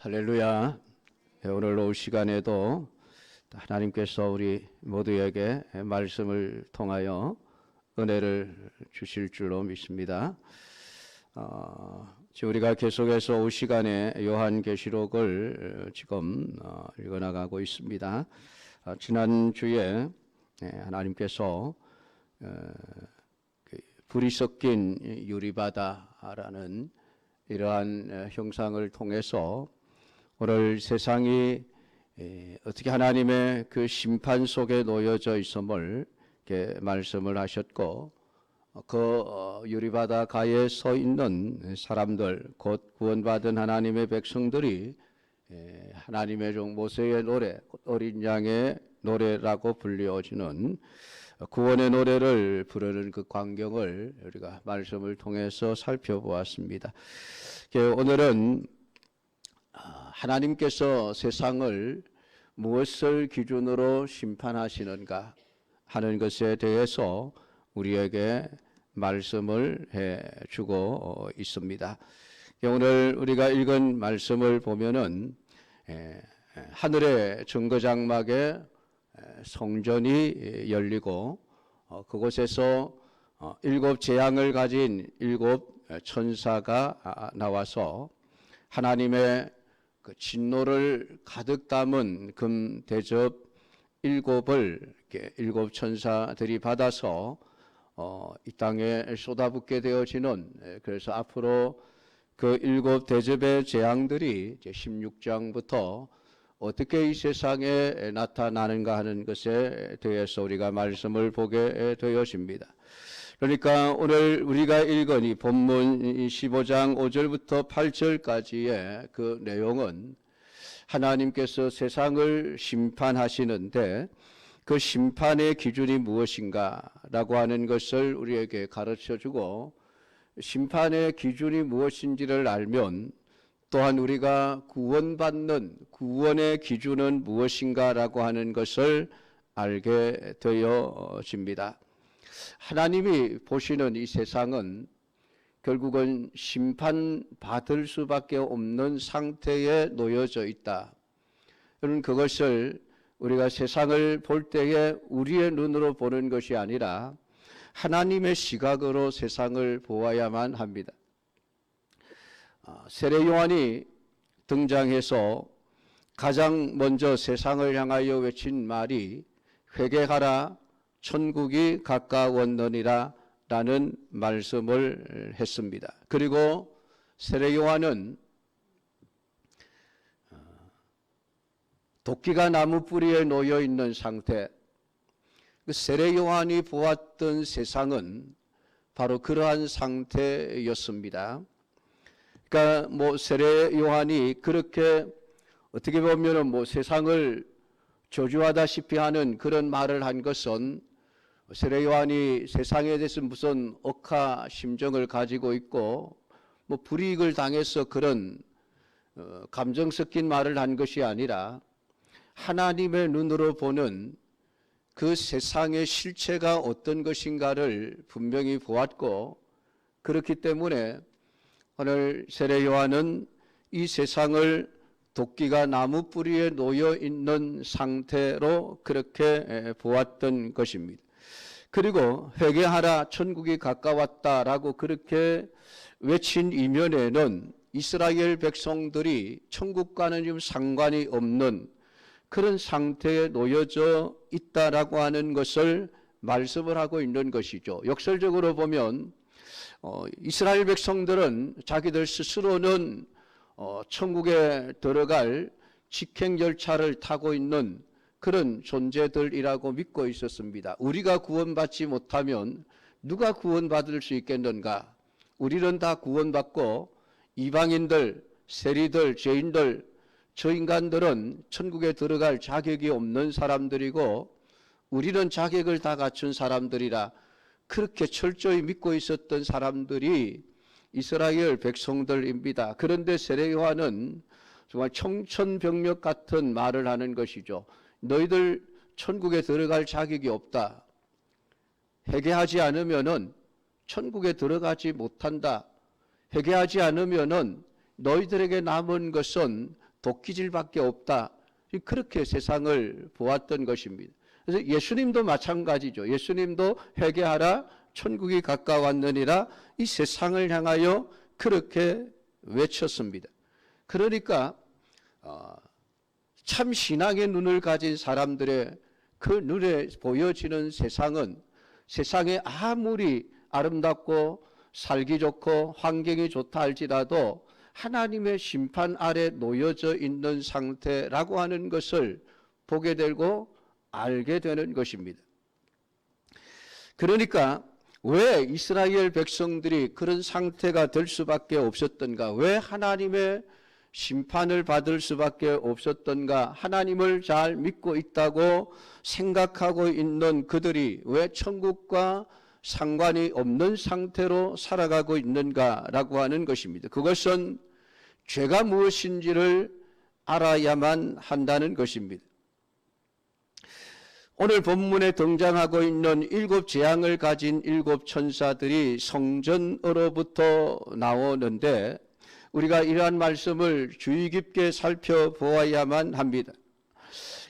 할렐루야. 오늘 오후 시간에도 하나님께서 우리 모두에게 말씀을 통하여 은혜를 주실 줄로 믿습니다. 우리가 계속해서 오후 시간에 요한계시록을 지금 읽어나가고 있습니다. 지난주에 하나님께서 불이 섞인 유리바다라는 이러한 형상을 통해서 오늘 세상이 어떻게 하나님의 그 심판 속에 놓여져 있음을 이렇게 말씀을 하셨고, 그 유리바다 가에 서 있는 사람들, 곧 구원받은 하나님의 백성들이 하나님의 종 모세의 노래, 어린 양의 노래라고 불리어지는 구원의 노래를 부르는 그 광경을 우리가 말씀을 통해서 살펴보았습니다. 오늘은 하나님께서 세상을 무엇을 기준으로 심판하시는가 하는 것에 대해서 우리에게 말씀을 해주고 있습니다. 오늘 우리가 읽은 말씀을 보면은 하늘의 정거장막에 성전이 열리고 그곳에서 일곱 재앙을 가진 일곱 천사가 나와서 하나님의 그 진노를 가득 담은 금 대접 일곱을 일곱 천사들이 받아서 이 땅에 쏟아붓게 되어지는, 그래서 앞으로 그 일곱 대접의 재앙들이 이제 16장부터 어떻게 이 세상에 나타나는가 하는 것에 대해서 우리가 말씀을 보게 되어집니다. 그러니까 오늘 우리가 읽은 이 본문 15장 5절부터 8절까지의 그 내용은 하나님께서 세상을 심판하시는데 그 심판의 기준이 무엇인가라고 하는 것을 우리에게 가르쳐주고, 심판의 기준이 무엇인지를 알면 또한 우리가 구원받는 구원의 기준은 무엇인가라고 하는 것을 알게 되어집니다. 하나님이 보시는 이 세상은 결국은 심판받을 수밖에 없는 상태에 놓여져 있다. 그것을 우리가 세상을 볼 때에 우리의 눈으로 보는 것이 아니라 하나님의 시각으로 세상을 보아야만 합니다. 세례 요한이 등장해서 가장 먼저 세상을 향하여 외친 말이 회개하라, 천국이 가까웠느니라 라는 말씀을 했습니다. 그리고 세례 요한은 도끼가 나무 뿌리에 놓여 있는 상태, 세례 요한이 보았던 세상은 바로 그러한 상태였습니다. 그러니까 세례 요한이 그렇게 어떻게 보면은 세상을 저주하다시피 하는 그런 말을 한 것은 세례 요한이 세상에 대해서 무슨 억하 심정을 가지고 있고 불이익을 당해서 그런 감정 섞인 말을 한 것이 아니라 하나님의 눈으로 보는 그 세상의 실체가 어떤 것인가를 분명히 보았고, 그렇기 때문에 오늘 세례 요한은 이 세상을 도끼가 나무 뿌리에 놓여 있는 상태로 그렇게 보았던 것입니다. 그리고 회개하라, 천국이 가까웠다라고 그렇게 외친 이면에는 이스라엘 백성들이 천국과는 좀 상관이 없는 그런 상태에 놓여져 있다라고 하는 것을 말씀을 하고 있는 것이죠. 역설적으로 보면 이스라엘 백성들은 자기들 스스로는 천국에 들어갈 직행 열차를 타고 있는 그런 존재들이라고 믿고 있었습니다. 우리가 구원받지 못하면 누가 구원받을 수 있겠는가? 우리는 다 구원받고 이방인들, 세리들, 죄인들, 저 인간들은 천국에 들어갈 자격이 없는 사람들이고 우리는 자격을 다 갖춘 사람들이라 그렇게 철저히 믿고 있었던 사람들이 이스라엘 백성들입니다. 그런데 세례 요한은 정말 청천벽력 같은 말을 하는 것이죠. 너희들 천국에 들어갈 자격이 없다. 회개하지 않으면은 천국에 들어가지 못한다. 회개하지 않으면은 너희들에게 남은 것은 도끼질밖에 없다. 그렇게 세상을 보았던 것입니다. 그래서 예수님도 마찬가지죠. 예수님도 회개하라 천국이 가까웠느니라 이 세상을 향하여 그렇게 외쳤습니다. 그러니까 참 신앙의 눈을 가진 사람들의 그 눈에 보여지는 세상은 세상에 아무리 아름답고 살기 좋고 환경이 좋다 할지라도 하나님의 심판 아래 놓여져 있는 상태라고 하는 것을 보게 되고 알게 되는 것입니다. 그러니까 왜 이스라엘 백성들이 그런 상태가 될 수밖에 없었던가? 왜 하나님의 심판을 받을 수밖에 없었던가? 하나님을 잘 믿고 있다고 생각하고 있는 그들이 왜 천국과 상관이 없는 상태로 살아가고 있는가라고 하는 것입니다. 그것은 죄가 무엇인지를 알아야만 한다는 것입니다. 오늘 본문에 등장하고 있는 7 재앙을 가진 7 천사들이 성전으로부터 나오는데 우리가 이러한 말씀을 주의 깊게 살펴보아야만 합니다.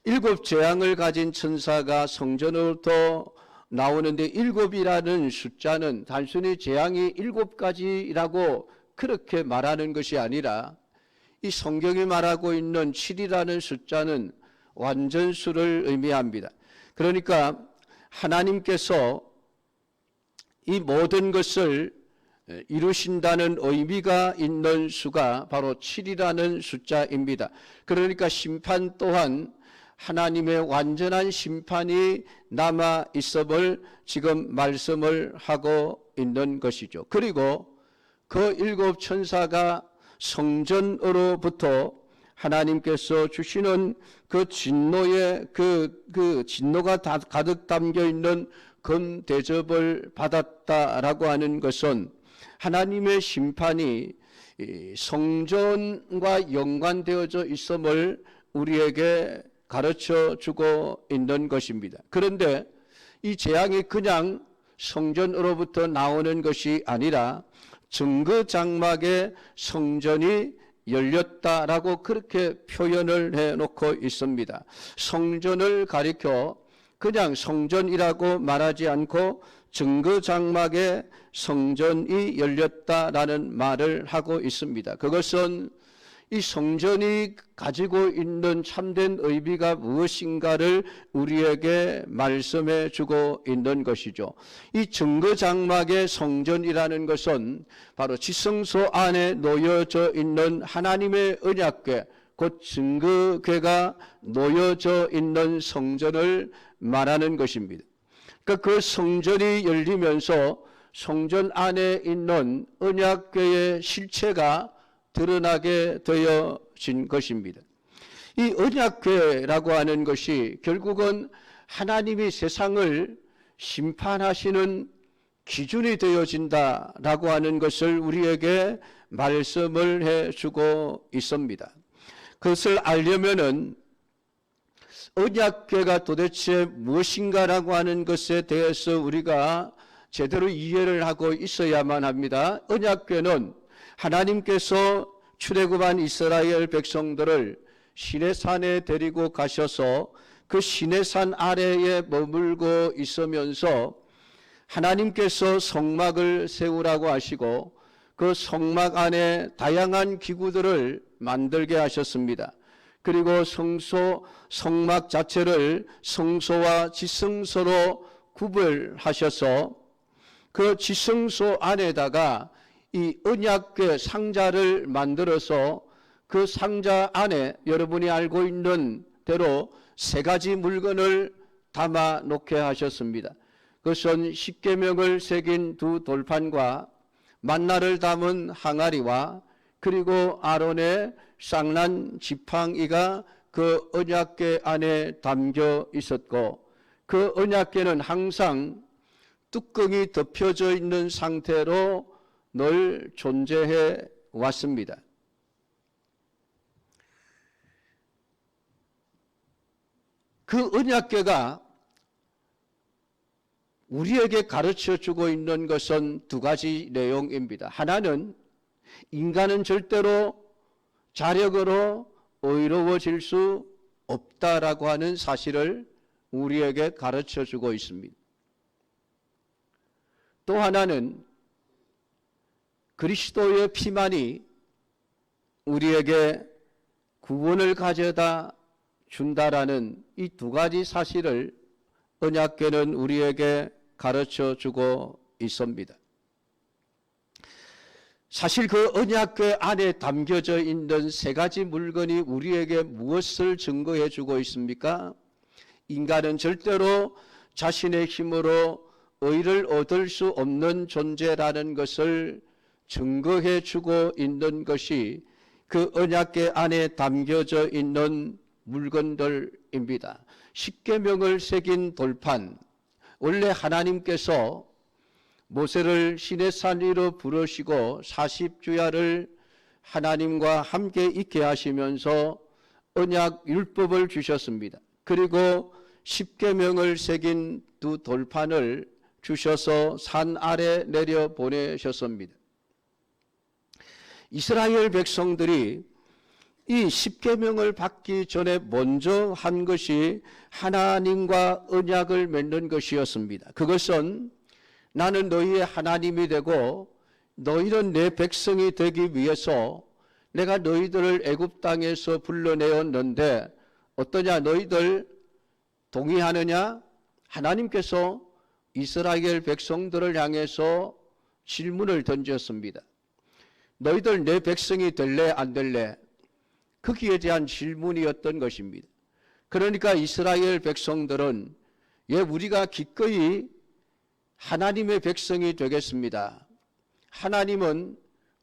7 재앙을 가진 천사가 성전으로부터 나오는데 7이라는 숫자는 단순히 재앙이 7가지라고 그렇게 말하는 것이 아니라 이 성경이 말하고 있는 7이라는 숫자는 완전수를 의미합니다. 그러니까 하나님께서 이 모든 것을 이루신다는 의미가 있는 수가 바로 7이라는 숫자입니다. 그러니까 심판 또한 하나님의 완전한 심판이 남아 있음을 지금 말씀을 하고 있는 것이죠. 그리고 그 7 천사가 성전으로부터 하나님께서 주시는 그 진노의 그 진노가 가득 담겨 있는 금 대접을 받았다라고 하는 것은 하나님의 심판이 성전과 연관되어져 있음을 우리에게 가르쳐 주고 있는 것입니다. 그런데 이 재앙이 그냥 성전으로부터 나오는 것이 아니라 증거장막에 성전이 열렸다라고 그렇게 표현을 해놓고 있습니다. 성전을 가리켜 그냥 성전이라고 말하지 않고 증거장막에 성전이 열렸다라는 말을 하고 있습니다. 그것은 이 성전이 가지고 있는 참된 의미가 무엇인가를 우리에게 말씀해 주고 있는 것이죠. 이 증거장막의 성전이라는 것은 바로 지성소 안에 놓여져 있는 하나님의 언약궤, 곧 증거궤가 놓여져 있는 성전을 말하는 것입니다. 그러니까 그 성전이 열리면서 성전 안에 있는 언약궤의 실체가 드러나게 되어진 것입니다. 이 언약궤라고 하는 것이 결국은 하나님이 세상을 심판하시는 기준이 되어진다라고 하는 것을 우리에게 말씀을 해주고 있습니다. 그것을 알려면은 언약궤가 도대체 무엇인가라고 하는 것에 대해서 우리가 제대로 이해를 하고 있어야만 합니다. 언약궤는 하나님께서 출애굽한 이스라엘 백성들을 시내산에 데리고 가셔서 그 시내산 아래에 머물고 있으면서 하나님께서 성막을 세우라고 하시고 그 성막 안에 다양한 기구들을 만들게 하셨습니다. 그리고 성막 자체를 성소와 지성소로 구별하셔서 그 지성소 안에다가 이 언약궤 상자를 만들어서 그 상자 안에 여러분이 알고 있는 대로 3가지 물건을 담아 놓게 하셨습니다. 그것은 십계명을 새긴 2 돌판과 만나를 담은 항아리와 그리고 아론의 쌍난 지팡이가 그 언약궤 안에 담겨 있었고 그 언약궤는 항상 뚜껑이 덮여져 있는 상태로 늘 존재해 왔습니다. 그 언약궤가 우리에게 가르쳐주고 있는 것은 2가지 내용입니다. 하나는 인간은 절대로 자력으로 의로워질 수 없다라고 하는 사실을 우리에게 가르쳐 주고 있습니다. 또 하나는 그리스도의 피만이 우리에게 구원을 가져다 준다라는 이 두 가지 사실을 언약궤는 우리에게 가르쳐 주고 있습니다. 사실 그 언약궤 안에 담겨져 있는 세 가지 물건이 우리에게 무엇을 증거해 주고 있습니까? 인간은 절대로 자신의 힘으로 의를 얻을 수 없는 존재라는 것을 증거해 주고 있는 것이 그 언약궤 안에 담겨져 있는 물건들입니다. 십계명을 새긴 돌판, 원래 하나님께서 모세를 시내산 위로 부르시고 40주야를 하나님과 함께 있게 하시면서 언약 율법을 주셨습니다. 그리고 십계명을 새긴 두 돌판을 주셔서 산 아래 내려 보내셨습니다. 이스라엘 백성들이 이 십계명을 받기 전에 먼저 한 것이 하나님과 언약을 맺는 것이었습니다. 그것은 나는 너희의 하나님이 되고 너희는 내 백성이 되기 위해서 내가 너희들을 애굽 땅에서 불러내었는데 어떠냐? 너희들 동의하느냐? 하나님께서 이스라엘 백성들을 향해서 질문을 던졌습니다. 너희들 내 백성이 될래 안 될래? 거기에 대한 질문이었던 것입니다. 그러니까 이스라엘 백성들은 우리가 기꺼이 하나님의 백성이 되겠습니다. 하나님은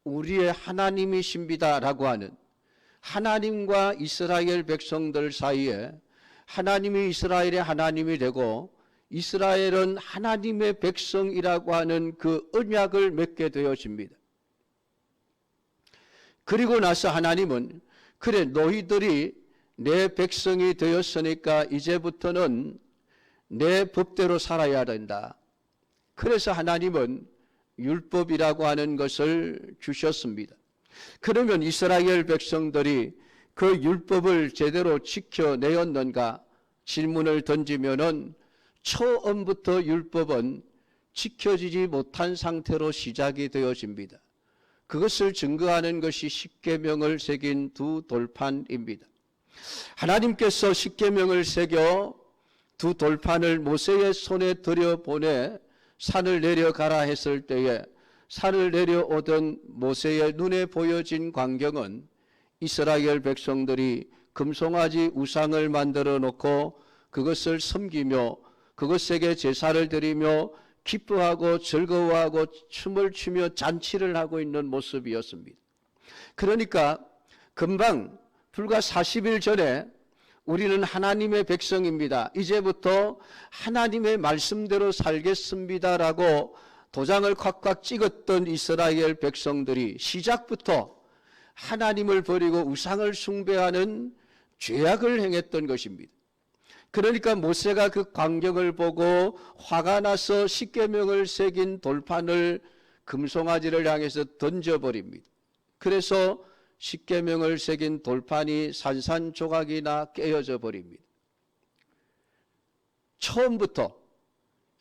우리의 하나님이십니다 라고 하는, 하나님과 이스라엘 백성들 사이에 하나님이 이스라엘의 하나님이 되고 이스라엘은 하나님의 백성이라고 하는 그 언약을 맺게 되어집니다. 그리고 나서 하나님은 그래 너희들이 내 백성이 되었으니까 이제부터는 내 법대로 살아야 된다. 그래서 하나님은 율법이라고 하는 것을 주셨습니다. 그러면 이스라엘 백성들이 그 율법을 제대로 지켜내었는가 질문을 던지면은 처음부터 율법은 지켜지지 못한 상태로 시작이 되어집니다. 그것을 증거하는 것이 십계명을 새긴 두 돌판입니다. 하나님께서 십계명을 새겨 두 돌판을 모세의 손에 들여보내 산을 내려가라 했을 때에 산을 내려오던 모세의 눈에 보여진 광경은 이스라엘 백성들이 금송아지 우상을 만들어 놓고 그것을 섬기며 그것에게 제사를 드리며 기뻐하고 즐거워하고 춤을 추며 잔치를 하고 있는 모습이었습니다. 그러니까 금방 불과 40일 전에 우리는 하나님의 백성입니다. 이제부터 하나님의 말씀대로 살겠습니다라고 도장을 콱콱 찍었던 이스라엘 백성들이 시작부터 하나님을 버리고 우상을 숭배하는 죄악을 행했던 것입니다. 그러니까 모세가 그 광경을 보고 화가 나서 십계명을 새긴 돌판을 금송아지를 향해서 던져버립니다. 그래서 십계명을 새긴 돌판이 산산조각이나 깨어져 버립니다. 처음부터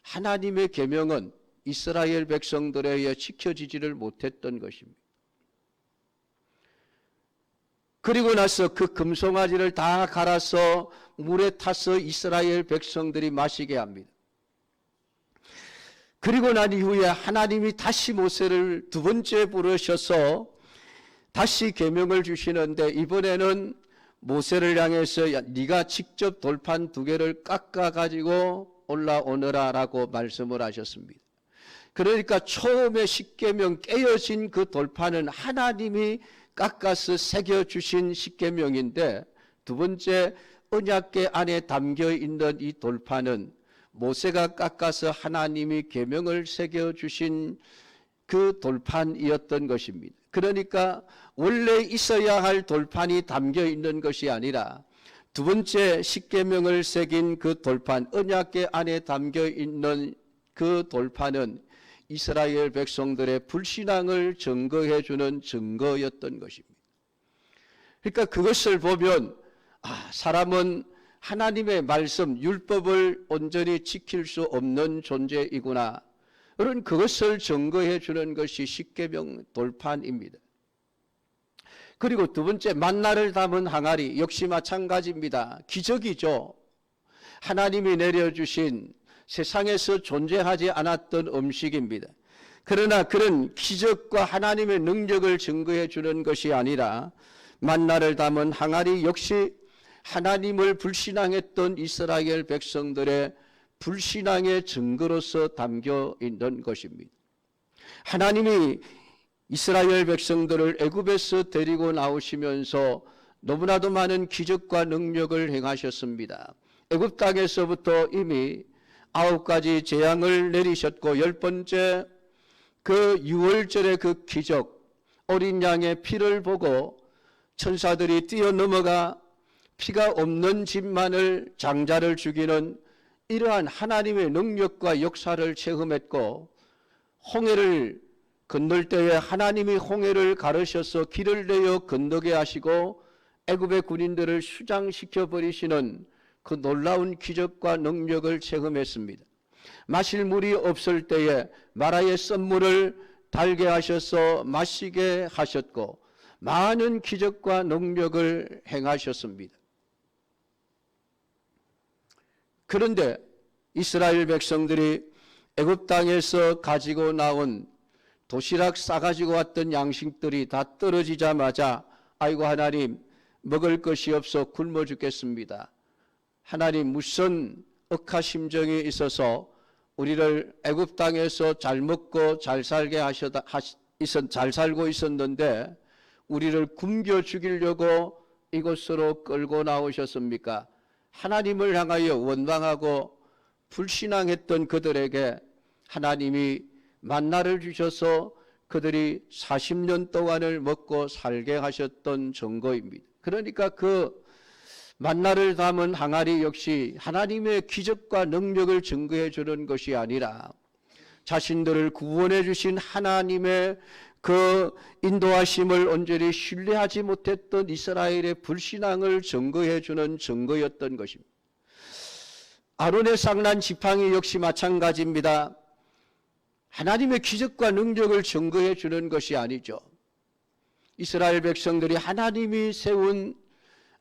하나님의 계명은 이스라엘 백성들에 의해 지켜지지를 못했던 것입니다. 그리고 나서 그 금송아지를 다 갈아서 물에 타서 이스라엘 백성들이 마시게 합니다. 그리고 난 이후에 하나님이 다시 모세를 두 번째 부르셔서 다시 계명을 주시는데 이번에는 모세를 향해서 네가 직접 돌판 두 개를 깎아 가지고 올라오너라 라고 말씀을 하셨습니다. 그러니까 처음에 십계명 깨어진 그 돌판은 하나님이 깎아서 새겨주신 십계명인데 두 번째 언약궤 안에 담겨있는 이 돌판은 모세가 깎아서 하나님이 계명을 새겨주신 그 돌판이었던 것입니다. 그러니까 원래 있어야 할 돌판이 담겨있는 것이 아니라 두 번째 십계명을 새긴 그 돌판, 언약궤 안에 담겨있는 그 돌판은 이스라엘 백성들의 불신앙을 증거해 주는 증거였던 것입니다. 그러니까 그것을 보면 사람은 하나님의 말씀, 율법을 온전히 지킬 수 없는 존재이구나. 그런 그것을 증거해 주는 것이 십계명 돌판입니다. 그리고 두 번째, 만나를 담은 항아리 역시 마찬가지입니다. 기적이죠. 하나님이 내려주신 세상에서 존재하지 않았던 음식입니다. 그러나 그런 기적과 하나님의 능력을 증거해 주는 것이 아니라 만나를 담은 항아리 역시 하나님을 불신앙했던 이스라엘 백성들의 불신앙의 증거로서 담겨 있는 것입니다. 하나님이 이스라엘 백성들을 애굽에서 데리고 나오시면서 너무나도 많은 기적과 능력을 행하셨습니다. 애굽 땅에서부터 이미 9가지 재앙을 내리셨고 10번째 그 유월절의 그 기적, 어린 양의 피를 보고 천사들이 뛰어넘어가 피가 없는 집만을 장자를 죽이는 이러한 하나님의 능력과 역사를 체험했고, 홍해를 건널 때에 하나님이 홍해를 가르셔서 길을 내어 건너게 하시고 애굽의 군인들을 수장시켜 버리시는 그 놀라운 기적과 능력을 체험했습니다. 마실 물이 없을 때에 마라의 썬물을 달게 하셔서 마시게 하셨고 많은 기적과 능력을 행하셨습니다. 그런데 이스라엘 백성들이 애굽 땅에서 가지고 나온 도시락 싸가지고 왔던 양식들이 다 떨어지자마자 아이고 하나님 먹을 것이 없어 굶어 죽겠습니다. 하나님 무슨 억하심정이 있어서 우리를 애굽 땅에서 잘 먹고 잘 살게 잘 살고 있었는데 우리를 굶겨 죽이려고 이곳으로 끌고 나오셨습니까? 하나님을 향하여 원망하고 불신앙했던 그들에게 하나님이 만나를 주셔서 그들이 40년 동안을 먹고 살게 하셨던 증거입니다. 그러니까 그 만나를 담은 항아리 역시 하나님의 기적과 능력을 증거해 주는 것이 아니라 자신들을 구원해 주신 하나님의 그 인도하심을 온전히 신뢰하지 못했던 이스라엘의 불신앙을 증거해 주는 증거였던 것입니다. 아론의 쌍난 지팡이 역시 마찬가지입니다. 하나님의 기적과 능력을 증거해 주는 것이 아니죠. 이스라엘 백성들이 하나님이 세운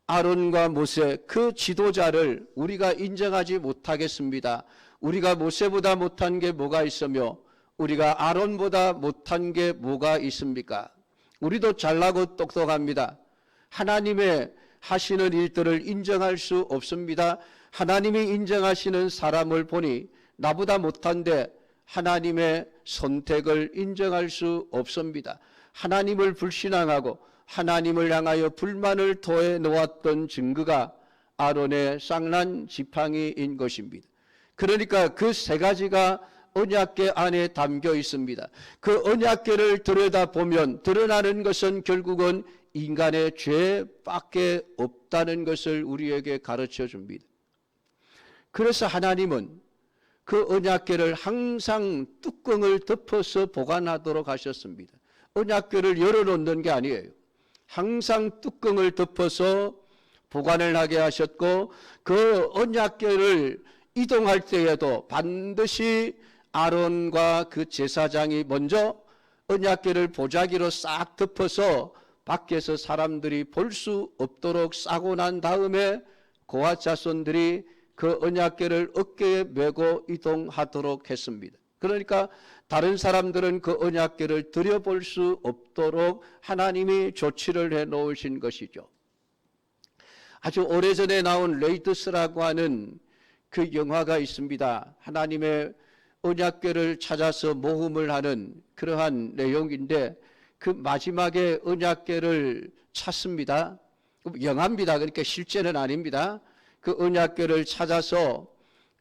아론과 모세 그 지도자를 우리가 인정하지 못하겠습니다. 우리가 모세보다 못한 게 뭐가 있으며 우리가 아론보다 못한 게 뭐가 있습니까? 우리도 잘나고 똑똑합니다. 하나님의 하시는 일들을 인정할 수 없습니다. 하나님이 인정하시는 사람을 보니 나보다 못한데 하나님의 선택을 인정할 수 없습니다. 하나님을 불신앙하고 하나님을 향하여 불만을 토해 놓았던 증거가 아론의 쌍난 지팡이인 것입니다. 그러니까 그 세 가지가 언약궤 안에 담겨 있습니다. 그 언약궤를 들여다보면 드러나는 것은 결국은 인간의 죄밖에 없다는 것을 우리에게 가르쳐 줍니다. 그래서 하나님은 그 언약궤를 항상 뚜껑을 덮어서 보관하도록 하셨습니다. 언약궤를 열어놓는 게 아니에요. 항상 뚜껑을 덮어서 보관을 하게 하셨고 그 언약궤를 이동할 때에도 반드시 아론과 그 제사장이 먼저 언약궤를 보자기로 싹 덮어서 밖에서 사람들이 볼 수 없도록 싸고 난 다음에 고아 자손들이 그 언약궤를 어깨에 메고 이동하도록 했습니다. 그러니까 다른 사람들은 그 언약궤를 들여볼 수 없도록 하나님이 조치를 해 놓으신 것이죠. 아주 오래전에 나온 레이더스라고 하는 그 영화가 있습니다. 하나님의 언약궤를 찾아서 모험을 하는 그러한 내용인데 그 마지막에 언약궤를 찾습니다. 영화입니다. 그러니까 실제는 아닙니다. 그 언약궤를 찾아서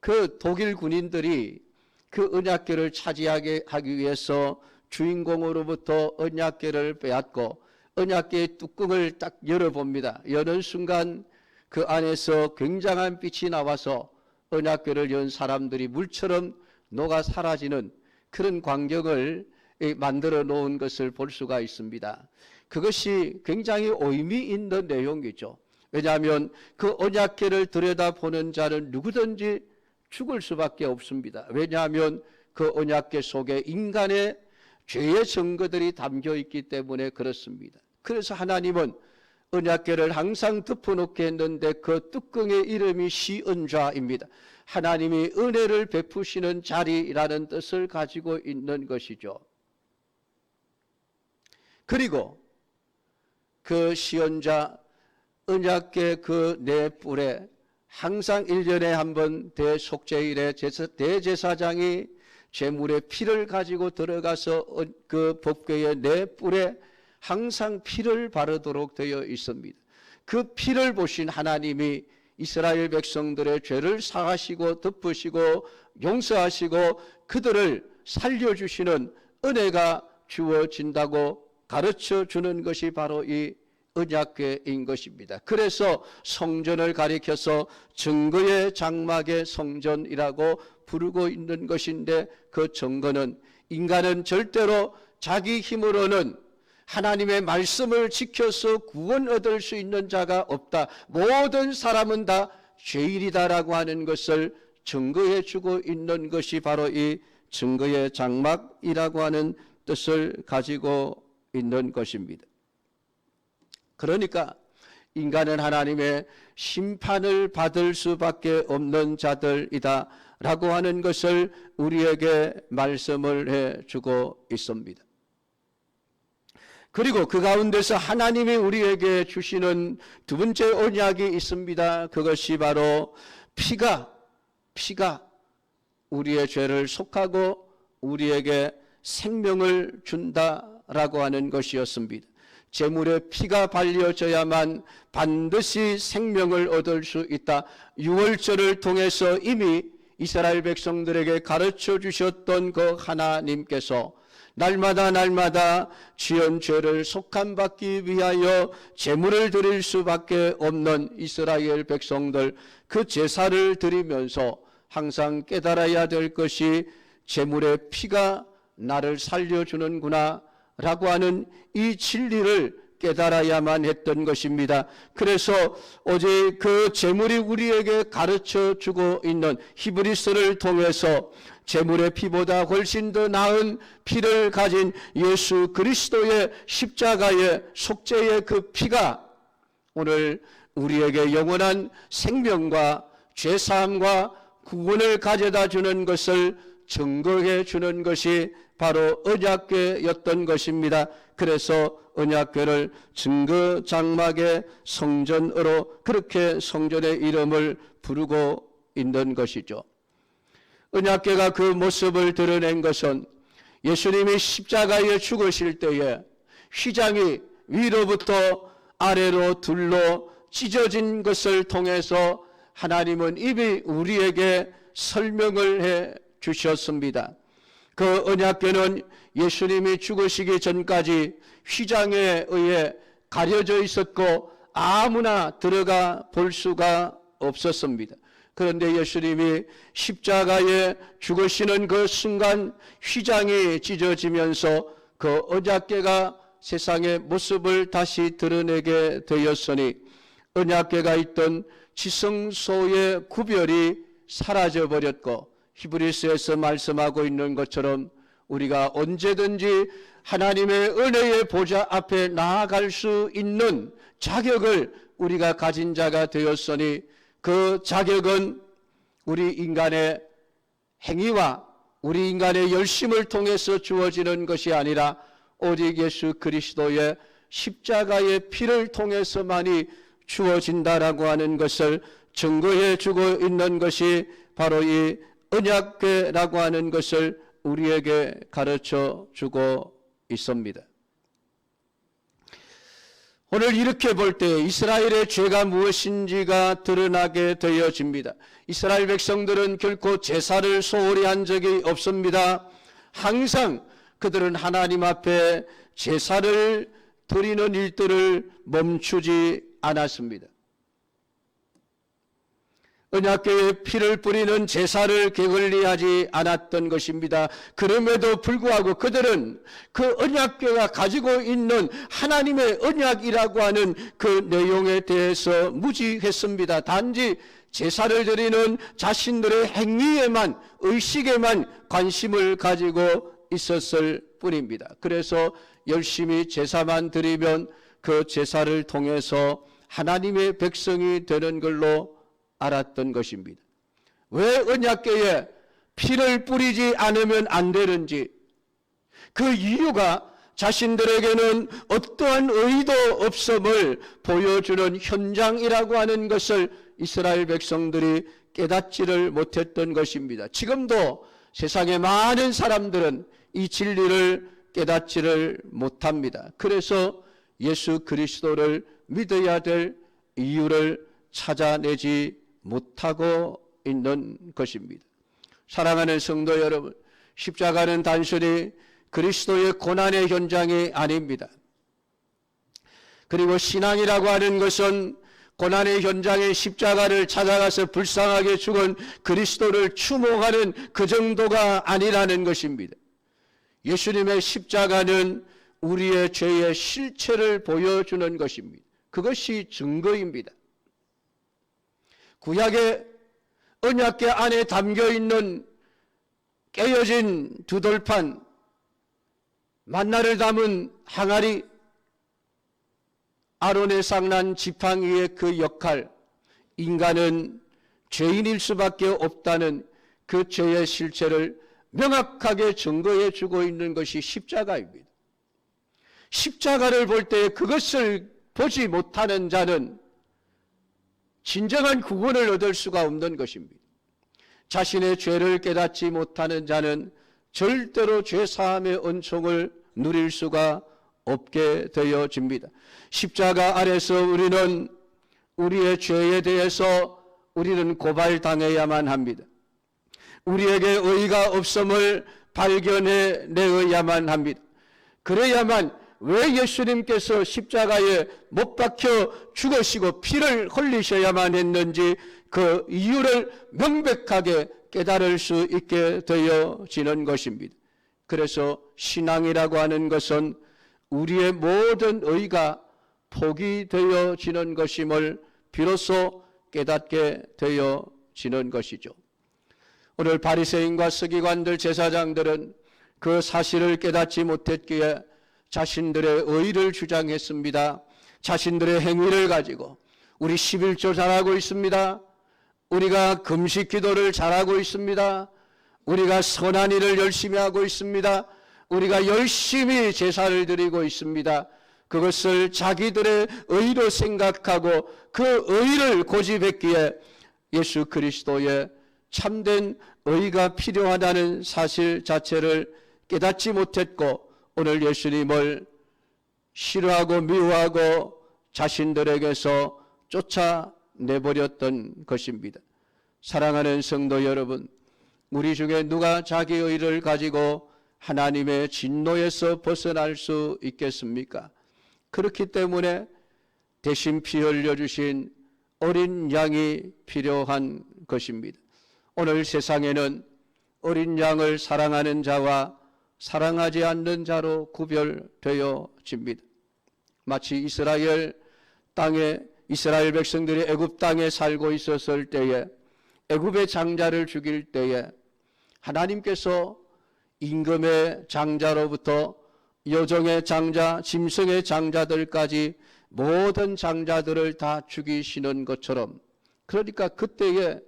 그 독일 군인들이 그 언약궤를 차지하게 하기 위해서 주인공으로부터 언약궤를 빼앗고 언약궤의 뚜껑을 딱 열어봅니다. 여는 순간 그 안에서 굉장한 빛이 나와서 언약궤를 연 사람들이 물처럼 녹아 사라지는 그런 광경을 만들어 놓은 것을 볼 수가 있습니다. 그것이 굉장히 의미 있는 내용이죠. 왜냐하면 그 언약궤를 들여다보는 자는 누구든지 죽을 수밖에 없습니다. 왜냐하면 그 언약궤 속에 인간의 죄의 증거들이 담겨 있기 때문에 그렇습니다. 그래서 하나님은 언약궤를 항상 덮어놓게 했는데 그 뚜껑의 이름이 시은좌입니다. 하나님이 은혜를 베푸시는 자리라는 뜻을 가지고 있는 것이죠. 그리고 그 시은좌 언약궤 그 네 뿔에 항상 1년에 한 번 대속죄일에 대제사장이 제물의 피를 가지고 들어가서 그 법궤의 네 뿔에 항상 피를 바르도록 되어 있습니다. 그 피를 보신 하나님이 이스라엘 백성들의 죄를 사하시고 덮으시고 용서하시고 그들을 살려주시는 은혜가 주어진다고 가르쳐 주는 것이 바로 이 언약궤인 것입니다. 그래서 성전을 가리켜서 증거의 장막의 성전이라고 부르고 있는 것인데, 그 증거는 인간은 절대로 자기 힘으로는 하나님의 말씀을 지켜서 구원 얻을 수 있는 자가 없다. 모든 사람은 다 죄인이다라고 하는 것을 증거해 주고 있는 것이 바로 이 증거의 장막이라고 하는 뜻을 가지고 있는 것입니다. 그러니까 인간은 하나님의 심판을 받을 수밖에 없는 자들이다 라고 하는 것을 우리에게 말씀을 해주고 있습니다. 그리고 그 가운데서 하나님이 우리에게 주시는 두 번째 언약이 있습니다. 그것이 바로 피가 우리의 죄를 속하고 우리에게 생명을 준다라고 하는 것이었습니다. 제물에 피가 발려져야만 반드시 생명을 얻을 수 있다. 유월절을 통해서 이미 이스라엘 백성들에게 가르쳐 주셨던 그 하나님께서 날마다 지은 죄를 속함받기 위하여 제물을 드릴 수밖에 없는 이스라엘 백성들, 그 제사를 드리면서 항상 깨달아야 될 것이 제물의 피가 나를 살려주는구나 라고 하는 이 진리를 깨달아야만 했던 것입니다. 그래서 어제 그 제물이 우리에게 가르쳐 주고 있는 히브리서를 통해서 제물의 피보다 훨씬 더 나은 피를 가진 예수 그리스도의 십자가의 속죄의 그 피가 오늘 우리에게 영원한 생명과 죄사함과 구원을 가져다 주는 것을 증거해 주는 것이 바로 언약궤였던 것입니다. 그래서 언약궤를 증거 장막의 성전으로 그렇게 성전의 이름을 부르고 있는 것이죠. 언약궤가 그 모습을 드러낸 것은 예수님이 십자가에 죽으실 때에 휘장이 위로부터 아래로 둘로 찢어진 것을 통해서 하나님은 이미 우리에게 설명을 해 주셨습니다. 그 언약궤는 예수님이 죽으시기 전까지 휘장에 의해 가려져 있었고 아무나 들어가 볼 수가 없었습니다. 그런데 예수님이 십자가에 죽으시는 그 순간 휘장이 찢어지면서 그 언약궤가 세상의 모습을 다시 드러내게 되었으니 언약궤가 있던 지성소의 구별이 사라져버렸고, 히브리서에서 말씀하고 있는 것처럼 우리가 언제든지 하나님의 은혜의 보좌 앞에 나아갈 수 있는 자격을 우리가 가진 자가 되었으니, 그 자격은 우리 인간의 행위와 우리 인간의 열심을 통해서 주어지는 것이 아니라 오직 예수 그리스도의 십자가의 피를 통해서만이 주어진다라고 하는 것을 증거해 주고 있는 것이 바로 이 언약궤라고 하는 것을 우리에게 가르쳐 주고 있습니다. 오늘 이렇게 볼 때 이스라엘의 죄가 무엇인지가 드러나게 되어집니다. 이스라엘 백성들은 결코 제사를 소홀히 한 적이 없습니다. 항상 그들은 하나님 앞에 제사를 드리는 일들을 멈추지 않았습니다. 언약궤에 피를 뿌리는 제사를 게을리하지 않았던 것입니다. 그럼에도 불구하고 그들은 그 언약궤가 가지고 있는 하나님의 언약이라고 하는 그 내용에 대해서 무지했습니다. 단지 제사를 드리는 자신들의 행위에만, 의식에만 관심을 가지고 있었을 뿐입니다. 그래서 열심히 제사만 드리면 그 제사를 통해서 하나님의 백성이 되는 걸로 알았던 것입니다. 왜 언약궤에 피를 뿌리지 않으면 안 되는지, 그 이유가 자신들에게는 어떠한 의도 없음을 보여주는 현장이라고 하는 것을 이스라엘 백성들이 깨닫지를 못했던 것입니다. 지금도 세상의 많은 사람들은 이 진리를 깨닫지를 못합니다. 그래서 예수 그리스도를 믿어야 될 이유를 찾아내지 못하고 있는 것입니다. 사랑하는 성도 여러분, 십자가는 단순히 그리스도의 고난의 현장이 아닙니다. 그리고 신앙이라고 하는 것은 고난의 현장에 십자가를 찾아가서 불쌍하게 죽은 그리스도를 추모하는 그 정도가 아니라는 것입니다. 예수님의 십자가는 우리의 죄의 실체를 보여주는 것입니다. 그것이 증거입니다. 구약의 언약궤 안에 담겨있는 깨어진 두 돌판, 만나를 담은 항아리, 아론의 상난 지팡이의 그 역할, 인간은 죄인일 수밖에 없다는 그 죄의 실체를 명확하게 증거해 주고 있는 것이 십자가입니다. 십자가를 볼 때 그것을 보지 못하는 자는 진정한 구원을 얻을 수가 없는 것입니다. 자신의 죄를 깨닫지 못하는 자는 절대로 죄사함의 은총을 누릴 수가 없게 되어집니다. 십자가 아래서 우리는 우리의 죄에 대해서 우리는 고발당해야만 합니다. 우리에게 의의가 없음을 발견해 내어야만 합니다. 그래야만 왜 예수님께서 십자가에 못 박혀 죽으시고 피를 흘리셔야만 했는지 그 이유를 명백하게 깨달을 수 있게 되어지는 것입니다. 그래서 신앙이라고 하는 것은 우리의 모든 의가 포기되어지는 것임을 비로소 깨닫게 되어지는 것이죠. 오늘 바리새인과 서기관들, 제사장들은 그 사실을 깨닫지 못했기에 자신들의 의를 주장했습니다. 자신들의 행위를 가지고 우리 11조 잘하고 있습니다. 우리가 금식 기도를 잘하고 있습니다. 우리가 선한 일을 열심히 하고 있습니다. 우리가 열심히 제사를 드리고 있습니다. 그것을 자기들의 의로 생각하고 그 의를 고집했기에 예수 그리스도의 참된 의가 필요하다는 사실 자체를 깨닫지 못했고 오늘 예수님을 싫어하고 미워하고 자신들에게서 쫓아내버렸던 것입니다. 사랑하는 성도 여러분, 우리 중에 누가 자기 의를 가지고 하나님의 진노에서 벗어날 수 있겠습니까? 그렇기 때문에 대신 피 흘려주신 어린 양이 필요한 것입니다. 오늘 세상에는 어린 양을 사랑하는 자와 사랑하지 않는 자로 구별되어집니다. 마치 이스라엘 백성들이 애굽 땅에 살고 있었을 때에 애굽의 장자를 죽일 때에 하나님께서 임금의 장자로부터 여종의 장자, 짐승의 장자들까지 모든 장자들을 다 죽이시는 것처럼, 그러니까 그때에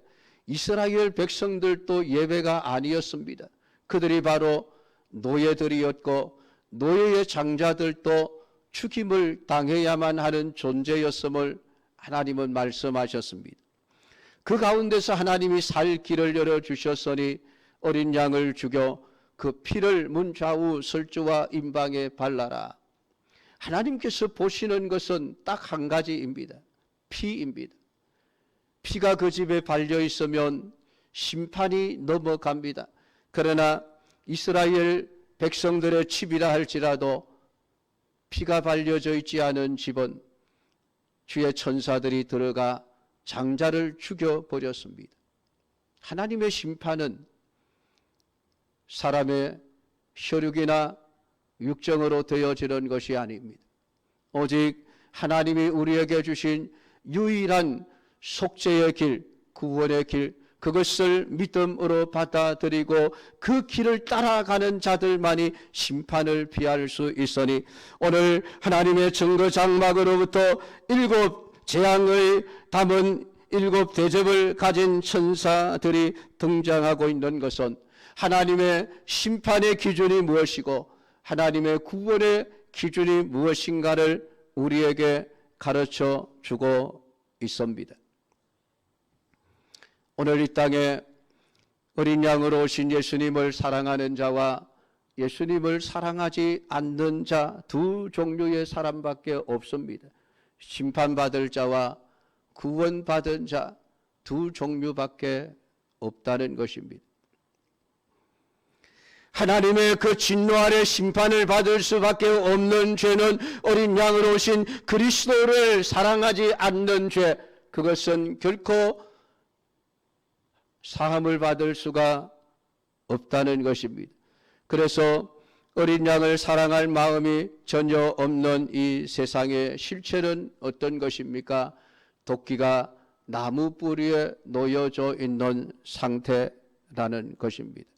이스라엘 백성들도 예외가 아니었습니다. 그들이 바로 노예들이었고 노예의 장자들도 죽임을 당해야만 하는 존재였음을 하나님은 말씀하셨습니다. 그 가운데서 하나님이 살 길을 열어주셨으니 어린 양을 죽여 그 피를 문 좌우 설주와 임방에 발라라. 하나님께서 보시는 것은 딱 한 가지입니다. 피입니다. 피가 그 집에 발려 있으면 심판이 넘어갑니다. 그러나 이스라엘 백성들의 집이라 할지라도 피가 발려져 있지 않은 집은 주의 천사들이 들어가 장자를 죽여버렸습니다. 하나님의 심판은 사람의 혈육이나 육정으로 되어지는 것이 아닙니다. 오직 하나님이 우리에게 주신 유일한 속죄의 길, 구원의 길, 그것을 믿음으로 받아들이고 그 길을 따라가는 자들만이 심판을 피할 수 있으니 오늘 하나님의 증거 장막으로부터 7 재앙을 담은 7 대접을 가진 천사들이 등장하고 있는 것은 하나님의 심판의 기준이 무엇이고 하나님의 구원의 기준이 무엇인가를 우리에게 가르쳐 주고 있습니다. 오늘 이 땅에 어린 양으로 오신 예수님을 사랑하는 자와 예수님을 사랑하지 않는 자 두 종류의 사람밖에 없습니다. 심판받을 자와 구원받은 자 두 종류밖에 없다는 것입니다. 하나님의 그 진노 아래 심판을 받을 수밖에 없는 죄는 어린 양으로 오신 그리스도를 사랑하지 않는 죄, 그것은 결코 사함을 받을 수가 없다는 것입니다. 그래서 어린 양을 사랑할 마음이 전혀 없는 이 세상의 실체는 어떤 것입니까? 도끼가 나무 뿌리에 놓여져 있는 상태라는 것입니다.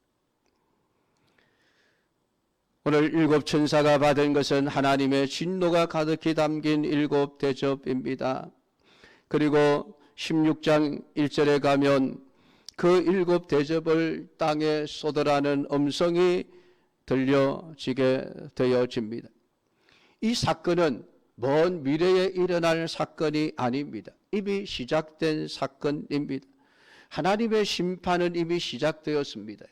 오늘 7 천사가 받은 것은 하나님의 진노가 가득히 담긴 7 대접입니다. 그리고 16장 1절에 가면 그 7 대접을 땅에 쏟으라는 음성이 들려지게 되어집니다. 이 사건은 먼 미래에 일어날 사건이 아닙니다. 이미 시작된 사건입니다. 하나님의 심판은 이미 시작되었습니다.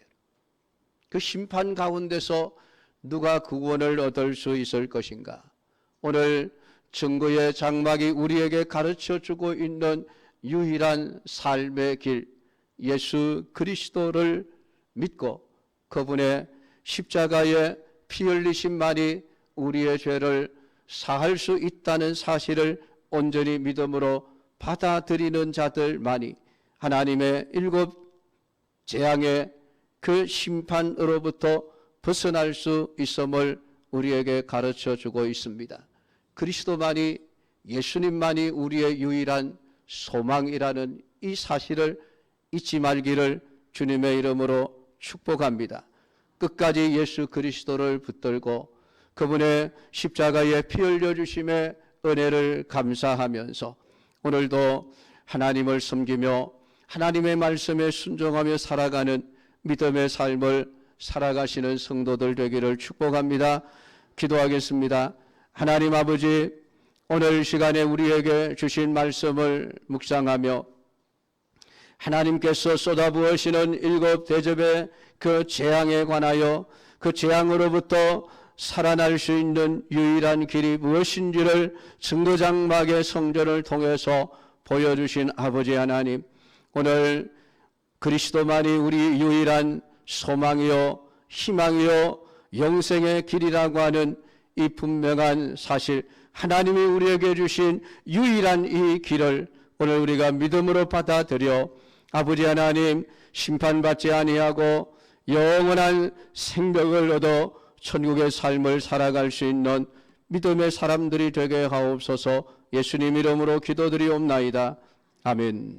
그 심판 가운데서 누가 구원을 얻을 수 있을 것인가? 오늘 증거의 장막이 우리에게 가르쳐주고 있는 유일한 삶의 길, 예수 그리스도를 믿고 그분의 십자가의 피 흘리심만이 우리의 죄를 사할 수 있다는 사실을 온전히 믿음으로 받아들이는 자들만이 하나님의 7 재앙의 그 심판으로부터 벗어날 수 있음을 우리에게 가르쳐주고 있습니다. 그리스도만이, 예수님만이 우리의 유일한 소망이라는 이 사실을 잊지 말기를 주님의 이름으로 축복합니다. 끝까지 예수 그리스도를 붙들고 그분의 십자가에 피 흘려주심의 은혜를 감사하면서 오늘도 하나님을 섬기며 하나님의 말씀에 순종하며 살아가는 믿음의 삶을 살아가시는 성도들 되기를 축복합니다. 기도하겠습니다. 하나님 아버지, 오늘 시간에 우리에게 주신 말씀을 묵상하며 하나님께서 쏟아부으시는 7 대접의 그 재앙에 관하여 그 재앙으로부터 살아날 수 있는 유일한 길이 무엇인지를 증거장막의 성전을 통해서 보여주신 아버지 하나님, 오늘 그리스도만이 우리 유일한 소망이요 희망이요 영생의 길이라고 하는 이 분명한 사실, 하나님이 우리에게 주신 유일한 이 길을 오늘 우리가 믿음으로 받아들여 아버지 하나님 심판받지 아니하고 영원한 생명을 얻어 천국의 삶을 살아갈 수 있는 믿음의 사람들이 되게 하옵소서. 예수님 이름으로 기도드리옵나이다. 아멘.